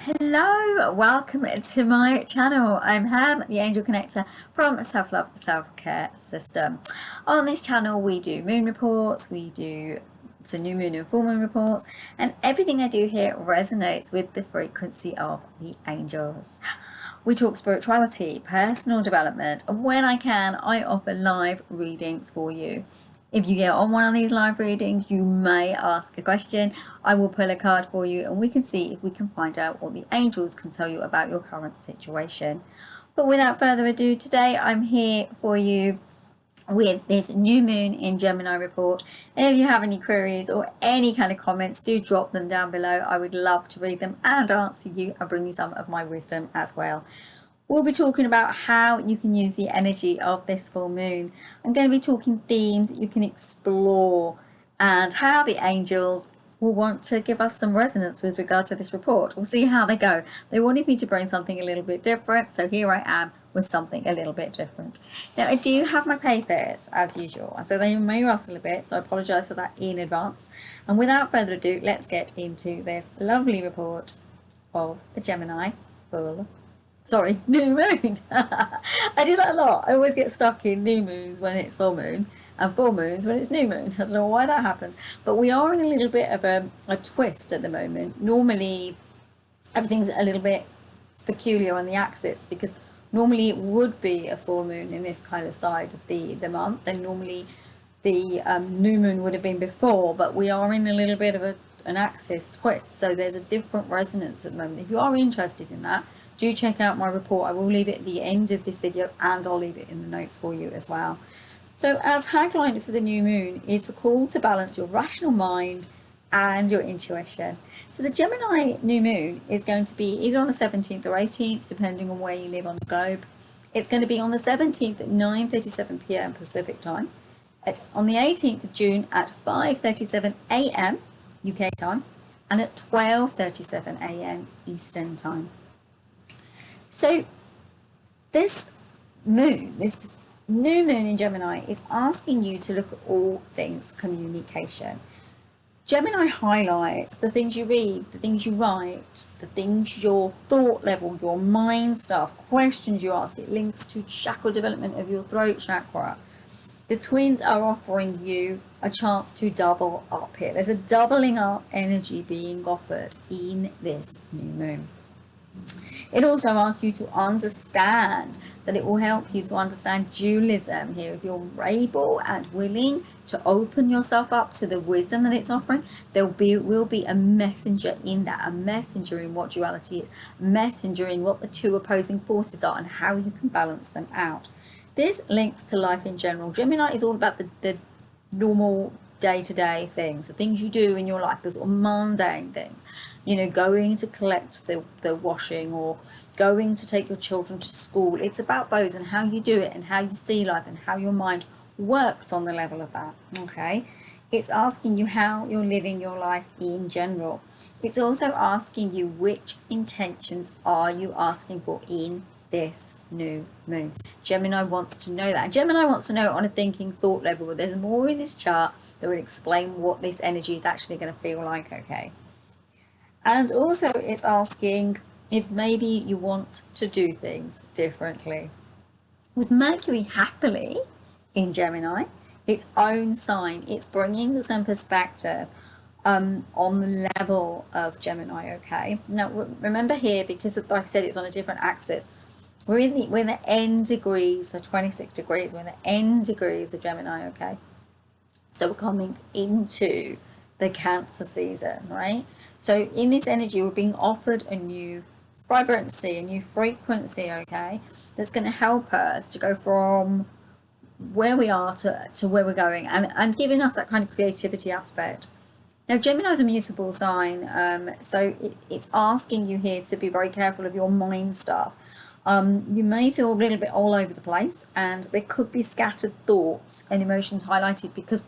Hello, welcome to my channel. I'm Ham, the Angel Connector from Self Love Self Care System. On this channel we do moon reports, we do new moon and full moon reports, and everything I do here resonates with the frequency of the angels. We talk spirituality, personal development, and when I can I offer live readings for you. If you get on one of these live readings, you may ask a question. I will pull a card for you and we can see if we can find out what the angels can tell you about your current situation. But without further ado, today I'm here for you with this new moon in Gemini report. And if you have any queries or any kind of comments, do drop them down below. I would love to read them and answer you and bring you some of my wisdom as well. We'll be talking about how you can use the energy of this full moon. I'm going to be talking themes that you can explore and how the angels will want to give us some resonance with regard to this report. We'll see how they go. They wanted me to bring something a little bit different, so here I am with something a little bit different. Now I do have my papers as usual, so they may rustle a bit, so I apologise for that in advance. And without further ado, let's get into this lovely report of the Gemini new moon. I do that a lot. I always get stuck in new moons when it's full moon and full moons when it's new moon. I don't know why that happens, but we are in a little bit of a twist at the moment. Normally everything's a little bit peculiar on the axis, because normally it would be a full moon in this kind of side of the month, and normally the new moon would have been before, but we are in a little bit of an axis twist, so there's a different resonance at the moment. If you are interested in that, do check out my report. I will leave it at the end of this video and I'll leave it in the notes for you as well. So our tagline for the new moon is the call to balance your rational mind and your intuition. So the Gemini new moon is going to be either on the 17th or 18th, depending on where you live on the globe. It's going to be on the 17th at 9:37 p.m. Pacific time, on the 18th of June at 5:37 a.m. UK time, and at 12:37 a.m. Eastern time. So this new moon in Gemini is asking you to look at all things communication. Gemini highlights the things you read, the things you write, the things, your thought level, your mind stuff, questions you ask. It links to chakra development of your throat chakra. The twins are offering you a chance to double up here. There's a doubling up energy being offered in this new moon. It also asks you to understand that it will help you to understand dualism here. If you're able and willing to open yourself up to the wisdom that it's offering, there will be a messenger in that, a messenger in what duality is, a messenger in what the two opposing forces are and how you can balance them out. This links to life in general. Gemini is all about the normal day-to-day things, the things you do in your life, the sort of mundane things, you know, going to collect the washing or going to take your children to school. It's about those and how you do it and how you see life and how your mind works on the level of that. Okay, it's asking you how you're living your life in general. It's also asking you which intentions are you asking for in this new moon. Gemini wants to know that, and Gemini wants to know it on a thinking thought level. But there's more in this chart that will explain what this energy is actually going to feel like. Okay, and also it's asking if maybe you want to do things differently. With Mercury happily in Gemini, its own sign, it's bringing some perspective on the level of Gemini. Okay, now remember here, because like I said, it's on a different axis. We're in the end degrees, so 26 degrees. We're in the end degrees of Gemini. Okay, so we're coming into the Cancer season, right? So in this energy, we're being offered a new vibrancy, a new frequency. Okay, that's going to help us to go from where we are to where we're going, and giving us that kind of creativity aspect. Now, Gemini is a mutable sign, so it's asking you here to be very careful of your mind stuff. You may feel a little bit all over the place, and there could be scattered thoughts and emotions highlighted, because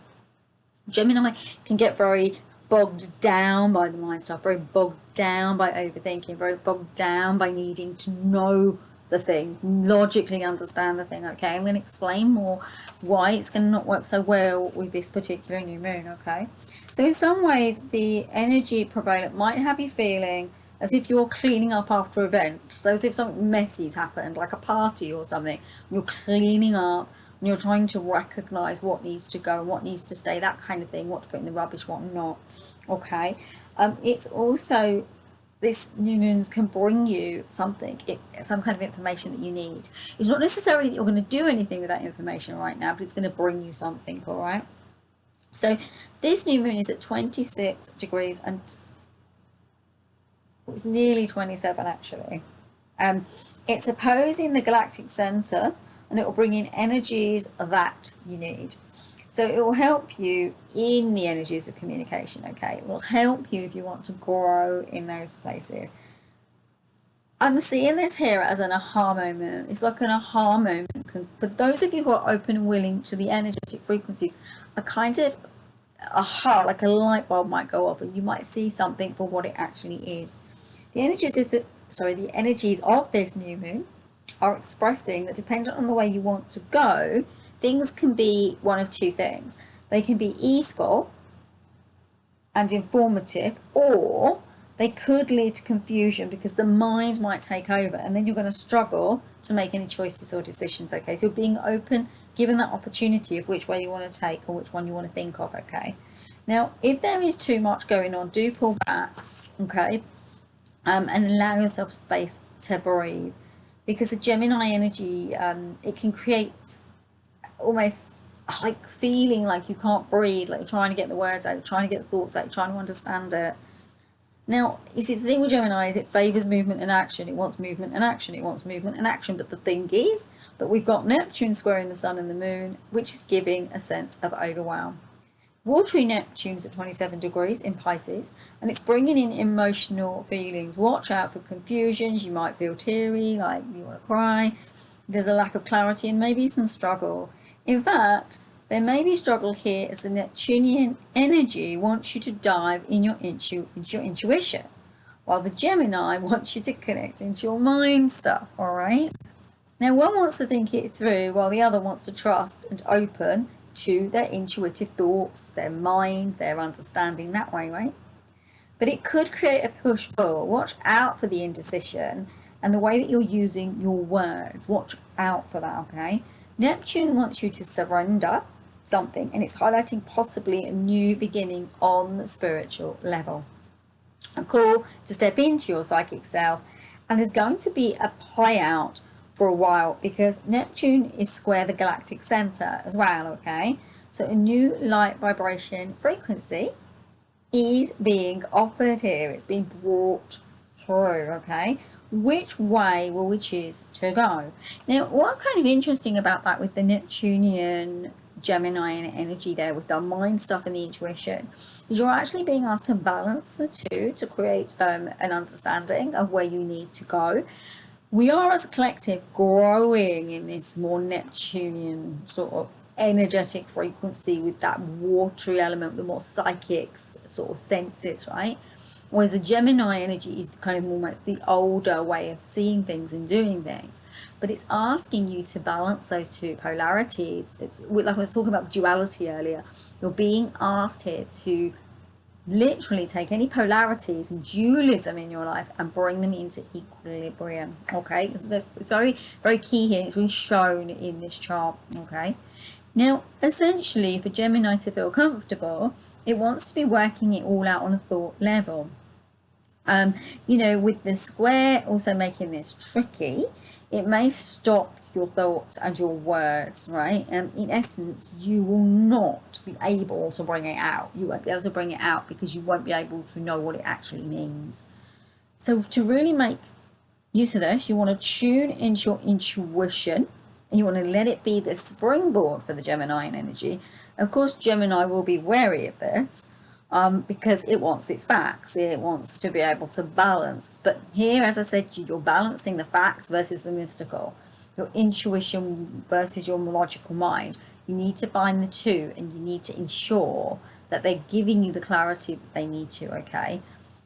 Gemini can get very bogged down by the mind stuff, very bogged down by overthinking, very bogged down by needing to know the thing, logically understand the thing. Okay, I'm going to explain more why it's going to not work so well with this particular new moon. Okay, so in some ways the energy prevalent might have you feeling as if you're cleaning up after an event. So as if something messy's happened, like a party or something. You're cleaning up, and you're trying to recognize what needs to go, what needs to stay, that kind of thing, what to put in the rubbish, what not. Okay. It's also, this new moons can bring you something, some kind of information that you need. It's not necessarily that you're going to do anything with that information right now, but it's going to bring you something. All right. So this new moon is at 26 degrees and it's nearly 27 actually. It's opposing the galactic center, and it will bring in energies that you need. So it will help you in the energies of communication, okay? It will help you if you want to grow in those places. I'm seeing this here as an aha moment. It's like an aha moment. For those of you who are open and willing to the energetic frequencies, a kind of aha, like a light bulb might go off and you might see something for what it actually is. The energies of this new moon are expressing that, depending on the way you want to go, things can be one of two things. They can be easeful and informative, or they could lead to confusion because the mind might take over and then you're going to struggle to make any choices or decisions. Okay, so being open, given that opportunity of which way you want to take or which one you want to think of. Okay, now if there is too much going on, do pull back. Okay, and allow yourself space to breathe, because the Gemini energy, it can create almost like feeling like you can't breathe, like you're trying to get the words out, trying to get the thoughts out, trying to understand it. Now, you see, the thing with Gemini is it favors movement and action. It wants movement and action. It wants movement and action. But the thing is that we've got Neptune squaring the sun and the moon, which is giving a sense of overwhelm. Watery Neptune's at 27 degrees in Pisces, and it's bringing in emotional feelings. Watch out for confusions. You might feel teary, like you want to cry. There's a lack of clarity and maybe some struggle. In fact, there may be struggle here as the Neptunian energy wants you to dive in into your intuition, while the Gemini wants you to connect into your mind stuff. All right. Now, one wants to think it through, while the other wants to trust and open to their intuitive thoughts, their mind, their understanding that way, right? But it could create a push-pull. Watch out for the indecision and the way that you're using your words. Watch out for that, okay? Neptune wants you to surrender something, and it's highlighting possibly a new beginning on the spiritual level. A call to step into your psychic self, and there's going to be a play out for a while because Neptune is square the galactic center as well, okay? So a new light vibration frequency is being offered here. It's being brought through, okay? Which way will we choose to go? Now, what's kind of interesting about that with the Neptunian Gemini energy there, with the mind stuff and the intuition, is you're actually being asked to balance the two to create an understanding of where you need to go. We are, as a collective, growing in this more Neptunian sort of energetic frequency with that watery element, the more psychics sort of senses, right? Whereas the Gemini energy is kind of more like the older way of seeing things and doing things. But it's asking you to balance those two polarities. It's like I was talking about the duality earlier. You're being asked here to literally take any polarities and dualism in your life and bring them into equilibrium. Okay, so it's very, very key here. It's really shown in this chart. Okay, now essentially for Gemini to feel comfortable, it wants to be working it all out on a thought level. You know, with the square also making this tricky, it may stop your thoughts and your words, right? In essence, you will not be able to bring it out. You won't be able to bring it out because you won't be able to know what it actually means. So to really make use of this, you want to tune into your intuition, and you want to let it be the springboard for the Gemini energy. Of course, Gemini will be wary of this because it wants its facts. It wants to be able to balance. But here, as I said, you're balancing the facts versus the mystical, your intuition versus your logical mind. You need to find the two, and you need to ensure that they're giving you the clarity that they need to, okay?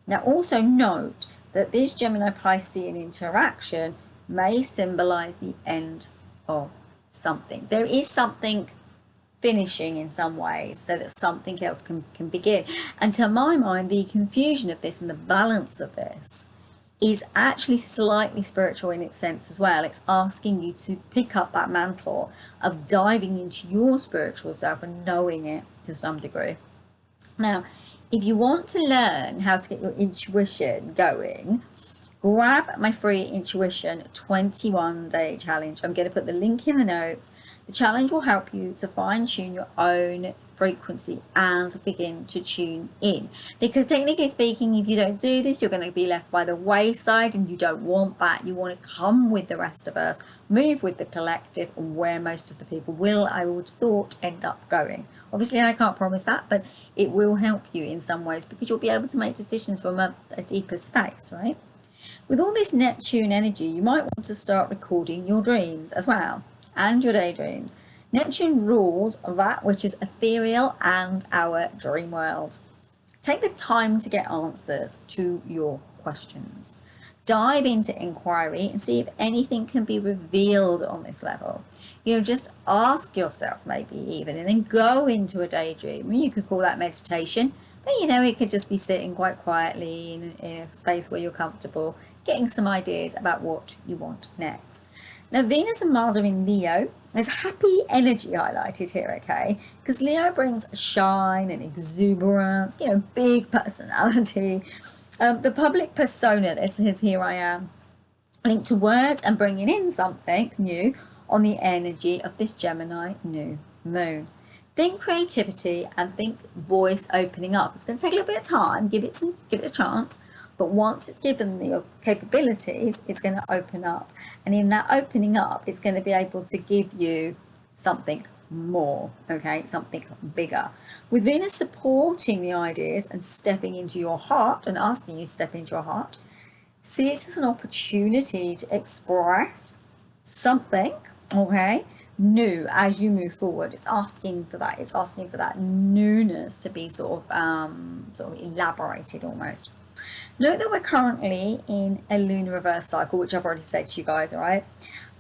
Now, also note that this Gemini-Piscean interaction may symbolize the end of something. There is something finishing in some ways so that something else can begin. And to my mind, the confusion of this and the balance of this is actually slightly spiritual in its sense as well. It's asking you to pick up that mantle of diving into your spiritual self and knowing it to some degree. Now, if you want to learn how to get your intuition going, grab my free intuition 21-day challenge. I'm going to put the link in the notes. The challenge will help you to fine-tune your own frequency and begin to tune in, because technically speaking, if you don't do this, you're going to be left by the wayside, and you don't want that. You want to come with the rest of us, move with the collective, where most of the people will, I would thought, end up going. Obviously I can't promise that, but it will help you in some ways, because you'll be able to make decisions from a deeper space, right? With all this Neptune energy, you might want to start recording your dreams as well, and your daydreams. Neptune rules that which is ethereal and our dream world. Take the time to get answers to your questions. Dive into inquiry and see if anything can be revealed on this level. Just ask yourself, maybe even, and then go into a daydream. You could call that meditation, but it could just be sitting quite quietly in a space where you're comfortable, getting some ideas about what you want next. Now, Venus and Mars are in Leo. There's happy energy highlighted here, okay? Because Leo brings shine and exuberance, big personality. The public persona, this is here I am, linked to words and bringing in something new on the energy of this Gemini new moon. Think creativity and think voice opening up. It's going to take a little bit of time, give it a chance, but once it's given the capabilities, it's going to open up. And in that opening up, it's going to be able to give you something more, okay, something bigger. With Venus supporting the ideas and stepping into your heart and asking you to step into your heart, see it as an opportunity to express something, okay, new as you move forward. It's asking for that. It's asking for that newness to be sort of elaborated almost. Note that we're currently in a lunar reverse cycle, which I've already said to you guys, all right?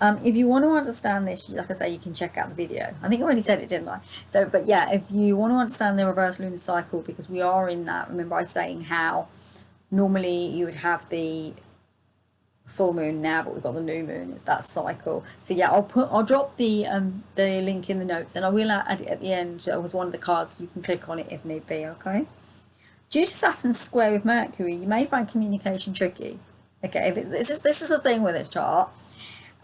If you want to understand this, like I say, you can check out the video. I think I already said it, didn't I? But yeah, if you want to understand the reverse lunar cycle, because we are in that, remember I was saying how normally you would have the full moon now, but we've got the new moon. It's that cycle. So yeah, I'll drop the link in the notes, and I will add it at the end with one of the cards. So you can click on it if need be. Okay. Due to Saturn's square with Mercury, you may find communication tricky. Okay, this is the thing with this chart.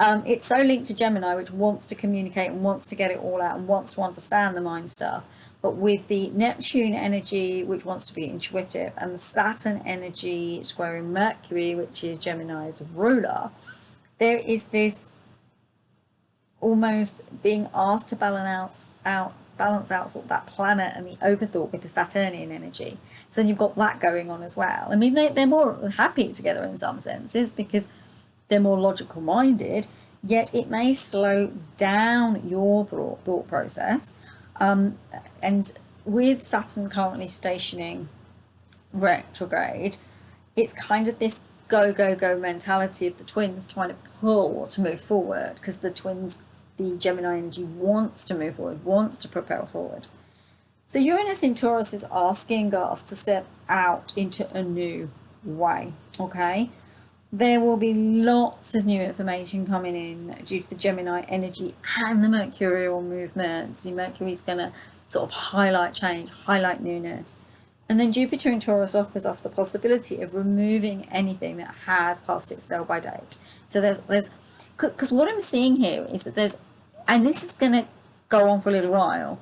It's so linked to Gemini, which wants to communicate and wants to get it all out and wants to understand the mind stuff. But with the Neptune energy, which wants to be intuitive, and the Saturn energy squaring Mercury, which is Gemini's ruler, there is this almost being asked to balance out sort of that planet and the overthought with the Saturnian energy. So then you've got that going on as well. I mean, they're more happy together in some senses because they're more logical minded, yet it may slow down your thought process. And with Saturn currently stationing retrograde, it's kind of this go mentality of the twins trying to pull to move forward, because the Gemini energy wants to move forward, wants to propel forward. So Uranus in Taurus is asking us to step out into a new way, okay? There will be lots of new information coming in due to the Gemini energy and the Mercurial movement. The Mercury is going to sort of highlight change, highlight newness. And then Jupiter in Taurus offers us the possibility of removing anything that has passed its sell by date. So there's because what I'm seeing here is that there's, and this is going to go on for a little while,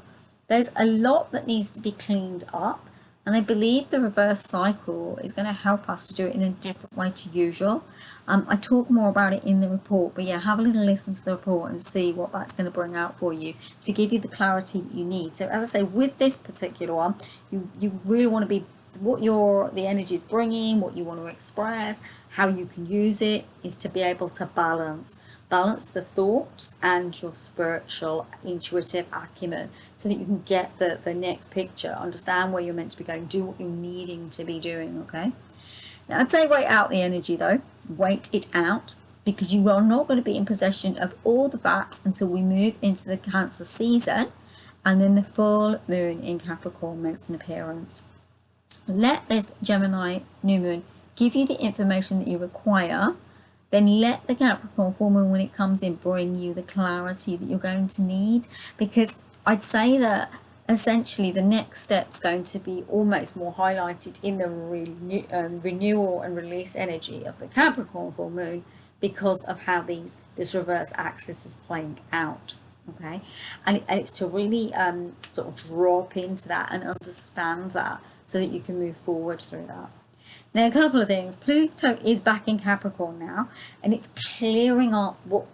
there's a lot that needs to be cleaned up. And I believe the reverse cycle is going to help us to do it in a different way to usual. I talk more about it in the report, but yeah, have a little listen to the report and see what that's going to bring out for you to give you the clarity that you need. So as I say, with this particular one, you really want to be what the energy is bringing, what you want to express, how you can use it, is to be able to balance the thoughts and your spiritual intuitive acumen, so that you can get the next picture, understand where you're meant to be going, do what you're needing to be doing. Okay, now I'd say wait out the energy though, wait it out, because you are not going to be in possession of all the facts until we move into the Cancer season, and then the full moon in Capricorn makes an appearance. Let this Gemini new moon give you the information that you require. Then let the Capricorn full moon, when it comes in, bring you the clarity that you're going to need. Because I'd say that essentially the next step's going to be almost more highlighted in the renewal and release energy of the Capricorn full moon, because of how this reverse axis is playing out. Okay, and it's to really sort of drop into that and understand that, so that you can move forward through that. Now, a couple of things. Pluto is back in Capricorn now, and it's clearing up what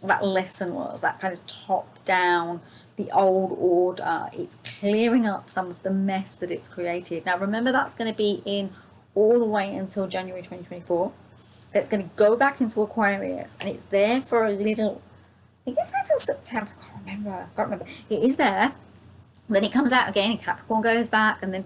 that lesson was, that kind of top down, the old order. It's clearing up some of the mess that it's created. Now, remember, that's going to be in all the way until January 2024. It's going to go back into Aquarius, and it's there for a little, I think it's until September, I can't remember. It is there. Then it comes out again, and Capricorn goes back, and then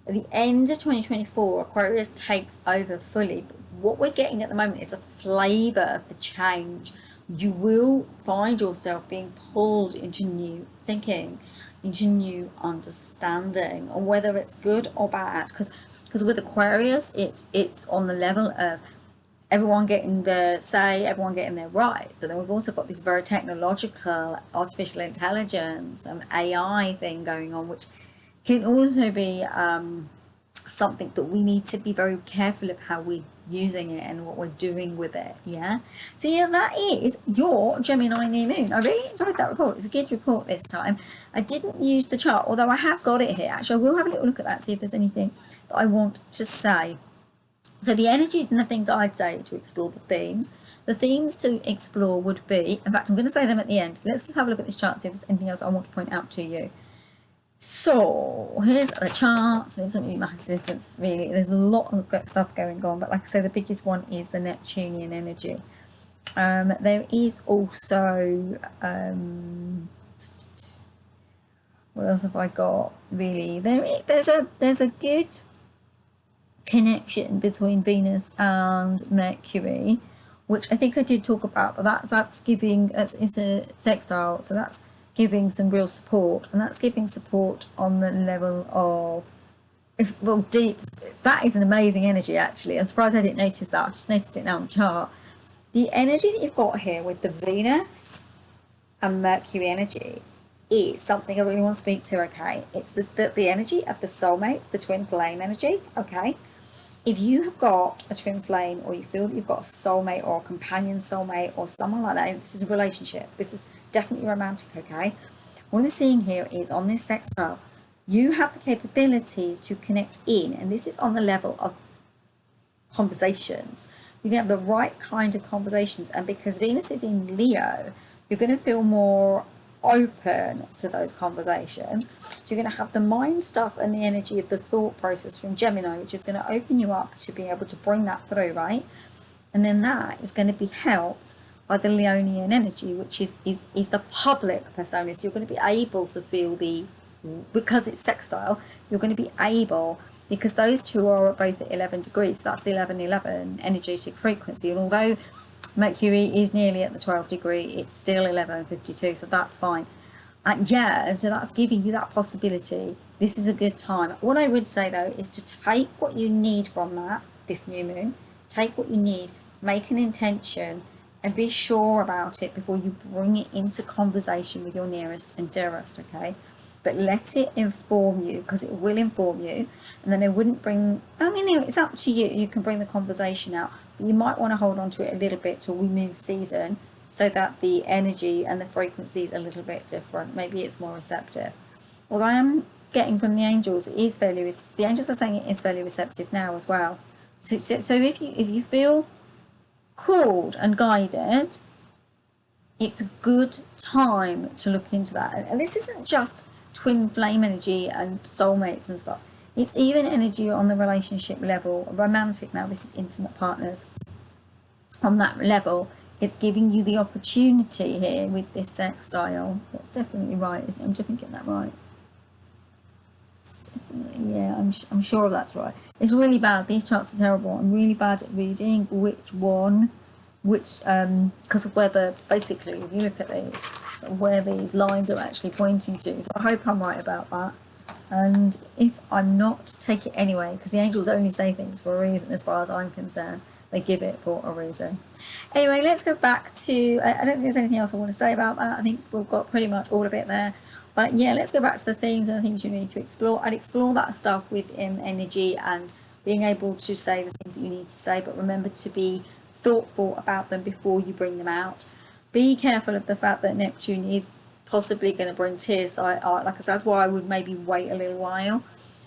at the end of 2024, Aquarius takes over fully. But what we're getting at the moment is a flavour of the change. You will find yourself being pulled into new thinking, into new understanding, and whether it's good or bad. Because with Aquarius, it's on the level of everyone getting their say, everyone getting their rights. But then we've also got this very technological, artificial intelligence and AI thing going on, which can also be something that we need to be very careful of how we're using it and what we're doing with it. Yeah, so yeah, that is your Gemini new moon. I really enjoyed that report. It's a good report this time. I didn't use the chart, although I have got it here. Actually, I will have a little look at that, see if there's anything that I want to say. So the energies and the things I'd say to explore the themes. The themes to explore would be, in fact, I'm going to say them at the end. Let's just have a look at this chart, see if there's anything else I want to point out to you. So here's the chart. So it doesn't really make a difference, really. There's a lot of stuff going on, but like I say, the biggest one is the Neptunian energy. There is also what else have I got? Really, there's a good connection between Venus and Mercury, which I think I did talk about, but that's giving, it's a sextile, so that's giving some real support, and that's giving support on the level of, deep. That is an amazing energy, actually. I'm surprised I didn't notice that. I've just noticed it now on the chart. The energy that you've got here with the Venus and Mercury energy is something I really want to speak to. Okay, it's the energy of the soulmates, the twin flame energy. Okay, if you have got a twin flame, or you feel that you've got a soulmate or a companion soulmate or someone like that, this is a relationship, this is definitely romantic. Okay, what I'm seeing here is on this sextile, you have the capabilities to connect in, and this is on the level of conversations. You can have the right kind of conversations, and because Venus is in Leo, you're going to feel more open to those conversations. So you're going to have the mind stuff and the energy of the thought process from Gemini, which is going to open you up to be able to bring that through, right? And then that is going to be helped by the Leonian energy, which is the public persona. So you're going to be able to feel because it's sextile, you're going to be able, because those two are both at 11 degrees, so that's the 1111 energetic frequency, and although Mercury is nearly at the 12 degree, it's still 1152, so that's fine. And so that's giving you that possibility. This is a good time. What I would say though is to take what you need from this new moon, take what you need, make an intention, and be sure about it before you bring it into conversation with your nearest and dearest. Okay, but let it inform you, because it will inform you. And then I wouldn't bring, it's up to you. You can bring the conversation out, but you might want to hold on to it a little bit till we move season, so that the energy and the frequency is a little bit different. Maybe it's more receptive. Although I am getting from the angels, the angels are saying it is fairly receptive now as well. So if you feel called and guided, it's a good time to look into that. And this isn't just twin flame energy and soulmates and stuff. It's even energy on the relationship level, romantic. Now this is intimate partners. On that level, it's giving you the opportunity here with this sextile. That's definitely right, isn't it? I'm definitely getting that right. It's definitely, yeah, I'm sure that's right. It's really bad. These charts are terrible. I'm really bad at reading because of whether, basically, if you look at these, where these lines are actually pointing to. So I hope I'm right about that. And if I'm not, take it anyway, because the angels only say things for a reason as far as I'm concerned. They give it for a reason. Anyway, let's go back to, I don't think there's anything else I want to say about that. I think we've got pretty much all of it there. But yeah, let's go back to the themes and the things you need to explore. I'd explore that stuff with energy and being able to say the things that you need to say, but remember to be thoughtful about them before you bring them out. Be careful of the fact that Neptune is possibly going to bring tears. So like I said, that's why I would maybe wait a little while.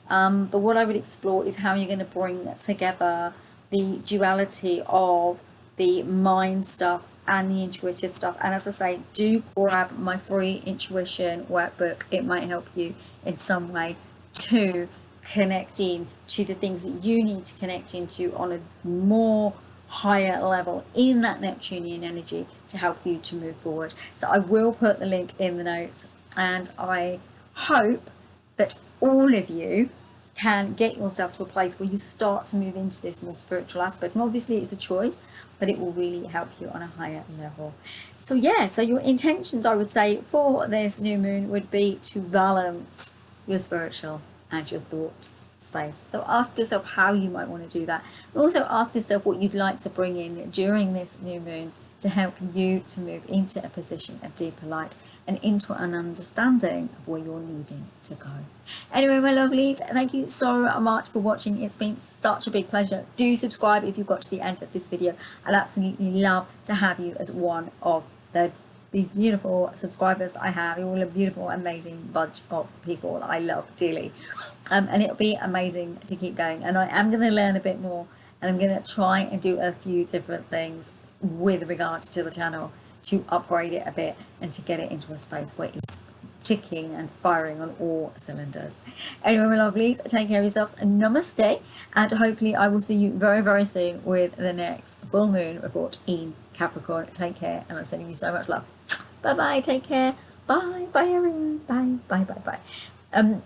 But what I would explore is how you're going to bring together the duality of the mind stuff and the intuitive stuff. And as I say, do grab my free intuition workbook. It might help you in some way to connect in to the things that you need to connect into on a more higher level in that Neptunian energy to help you to move forward. So I will put the link in the notes, and I hope that all of you can get yourself to a place where you start to move into this more spiritual aspect. And obviously it's a choice, but it will really help you on a higher level. So yeah, so your intentions, I would say, for this new moon would be to balance your spiritual and your thought space. So ask yourself how you might want to do that. And also ask yourself what you'd like to bring in during this new moon to help you to move into a position of deeper light and into an understanding of where you're needing to go. Anyway, my lovelies, thank you so much for watching. It's been such a big pleasure. Do subscribe if you've got to the end of this video. I'd absolutely love to have you as one of these beautiful subscribers that I have. You're all a beautiful, amazing bunch of people that I love dearly. And it'll be amazing to keep going. And I am going to learn a bit more, and I'm going to try and do a few different things with regard to the channel to upgrade it a bit and to get it into a space where it's ticking and firing on all cylinders. Anyway, my lovelies, take care of yourselves. Namaste, and hopefully I will see you very, very soon with the next full moon report in Capricorn. Take care, and I'm sending you so much love. Bye bye, take care. Bye, bye everyone. Bye, bye, bye, bye.